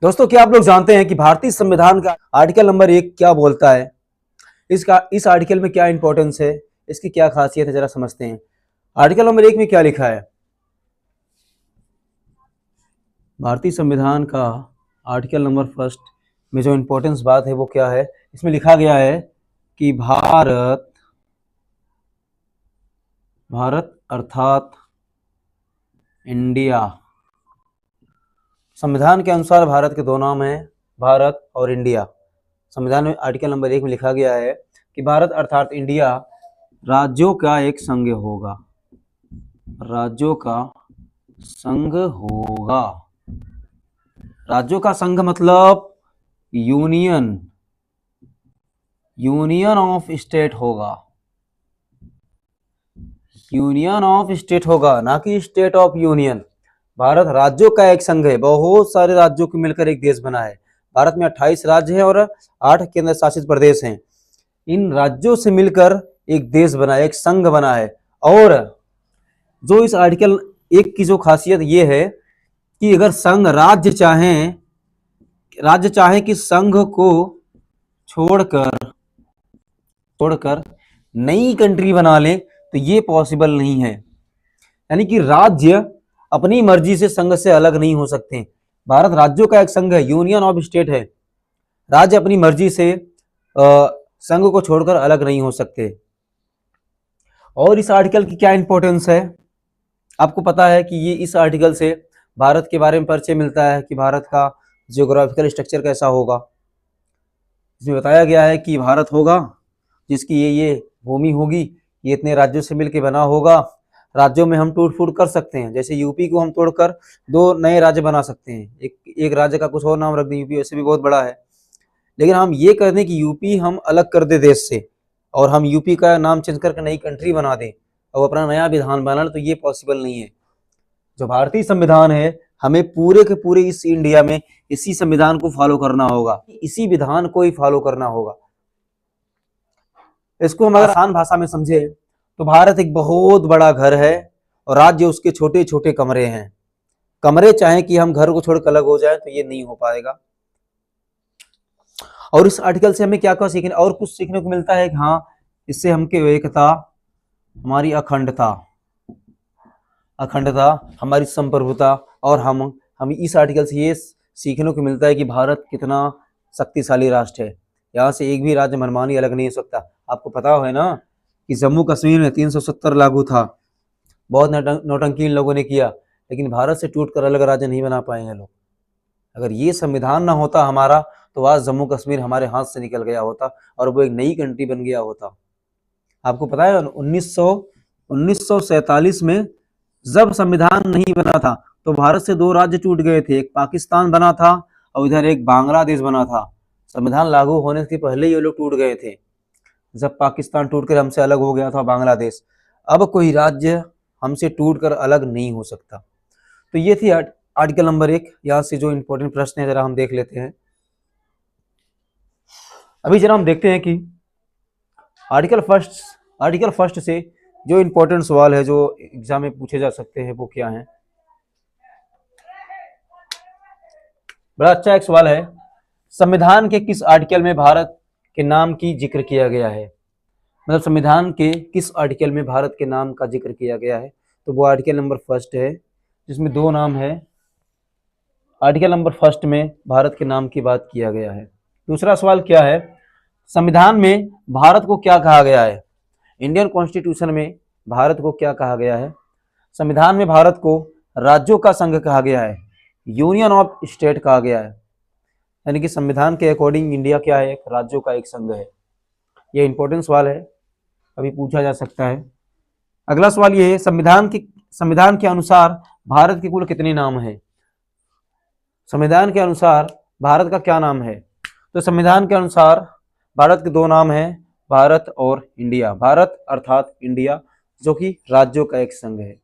दोस्तों, क्या आप लोग जानते हैं कि भारतीय संविधान का आर्टिकल नंबर 1 क्या बोलता है? इस आर्टिकल में क्या इंपॉर्टेंस है, इसकी क्या खासियत है, जरा समझते हैं। आर्टिकल नंबर 1 में क्या लिखा है? भारतीय संविधान का आर्टिकल नंबर 1 में जो इंपॉर्टेंस बात है वो क्या है? इसमें लिखा गया है कि भारत अर्थात इंडिया। संविधान के अनुसार भारत के दो नाम हैं, भारत और इंडिया। संविधान में आर्टिकल नंबर 1 में लिखा गया है कि भारत अर्थात इंडिया राज्यों का एक संघ होगा। राज्यों का संघ होगा। राज्यों का संघ मतलब यूनियन ऑफ स्टेट होगा। यूनियन ऑफ स्टेट होगा, ना कि स्टेट ऑफ यूनियन। भारत राज्यों का एक संघ है, बहुत सारे राज्यों को मिलकर एक देश बना है। भारत में 28 राज्य हैं और 8 केंद्र शासित प्रदेश हैं। इन राज्यों से मिलकर एक देश बना है, एक संघ बना है। और जो इस आर्टिकल 1 की जो खासियत ये है कि अगर संघ राज्य चाहे कि संघ को छोड़कर नई कंट्री बना ले तो ये पॉसिबल नहीं है। यानी कि राज्य अपनी मर्जी से संघ से अलग नहीं हो सकते। भारत राज्यों का एक संघ है, यूनियन ऑफ स्टेट है। राज्य अपनी मर्जी से संघ को छोड़कर अलग नहीं हो सकते। और इस आर्टिकल की क्या इंपॉर्टेंस है? आपको पता है कि ये इस आर्टिकल से भारत के बारे में परिचय मिलता है कि भारत का जियोग्राफिकल स्ट्रक्चर कैसा होगा। इसमें बताया गया है कि भारत होगा जिसकी ये भूमि होगी, ये इतने राज्यों से मिलकर बना होगा। राज्यों में हम टूट फूट कर सकते हैं, जैसे यूपी को हम तोड़कर 2 नए राज्य बना सकते हैं। एक राज्य का कुछ और नाम रख दें, यूपी वैसे भी बहुत बड़ा है। लेकिन हम ये कर दें कि यूपी हम अलग कर दे देश से और हम यूपी का नाम चेंज करके नई कंट्री बना दें और अपना नया विधान बना लें, तो ये पॉसिबल नहीं है। जो भारतीय संविधान है, हमें पूरे के पूरे इस इंडिया में इसी संविधान को फॉलो करना होगा, इसी विधान को ही फॉलो करना होगा। इसको हम अगर आसान भाषा में समझे तो भारत एक बहुत बड़ा घर है और राज्य उसके छोटे छोटे कमरे हैं। कमरे चाहे कि हम घर को छोड़कर अलग हो जाए तो ये नहीं हो पाएगा। और इस आर्टिकल से हमें क्या क्या सीखने और कुछ सीखने को मिलता है कि हाँ, इससे हमके एकता, हमारी अखंडता, हमारी संप्रभुता, और हम इस आर्टिकल से ये सीखने को मिलता है कि भारत कितना शक्तिशाली राष्ट्र है। यहाँ से एक भी राज्य मनमानी अलग नहीं हो सकता। आपको पता है ना कि जम्मू कश्मीर में 370 लागू था। बहुत नौटंकी इन लोगों ने किया, लेकिन भारत से टूटकर अलग राज्य नहीं बना पाए हैं लोग। अगर ये संविधान ना होता हमारा तो आज जम्मू कश्मीर हमारे हाथ से निकल गया होता और वो एक नई कंट्री बन गया होता। आपको पता है 1947 में जब संविधान नहीं बना था तो भारत से 2 राज्य टूट गए थे। एक पाकिस्तान बना था और इधर एक बांग्लादेश बना था। संविधान लागू होने से पहले ये लोग टूट गए थे, जब पाकिस्तान टूटकर हमसे अलग हो गया था बांग्लादेश। अब कोई राज्य हमसे टूटकर अलग नहीं हो सकता। तो ये थी आर्टिकल नंबर 1। यहाँ से जो इंपॉर्टेंट प्रश्न है जरा हम देख लेते हैं। अभी जरा हम देखते हैं कि आर्टिकल फर्स्ट से जो इंपॉर्टेंट सवाल है जो एग्जाम में पूछे जा सकते हैं वो क्या है। बड़ा अच्छा एक सवाल है, संविधान के किस आर्टिकल में भारत के नाम की जिक्र किया गया है? मतलब संविधान के किस आर्टिकल में भारत के नाम का जिक्र किया गया है? तो वो आर्टिकल नंबर 1 है, जिसमें 2 नाम है। आर्टिकल नंबर 1 में भारत के नाम की बात किया गया है। दूसरा सवाल क्या है, संविधान में भारत को क्या कहा गया है? इंडियन कॉन्स्टिट्यूशन में भारत को क्या कहा गया है? संविधान में भारत को राज्यों का संघ कहा गया है, यूनियन ऑफ स्टेट कहा गया है। यानी कि संविधान के अकॉर्डिंग इंडिया क्या है? एक राज्यों का एक संघ है। ये इंपॉर्टेंट सवाल है, अभी पूछा जा सकता है। अगला सवाल ये है, संविधान के अनुसार भारत के कुल कितने नाम हैं? संविधान के अनुसार भारत का क्या नाम है? तो संविधान के अनुसार भारत के 2 नाम हैं, भारत और इंडिया। भारत अर्थात इंडिया, जो कि राज्यों का एक संघ है।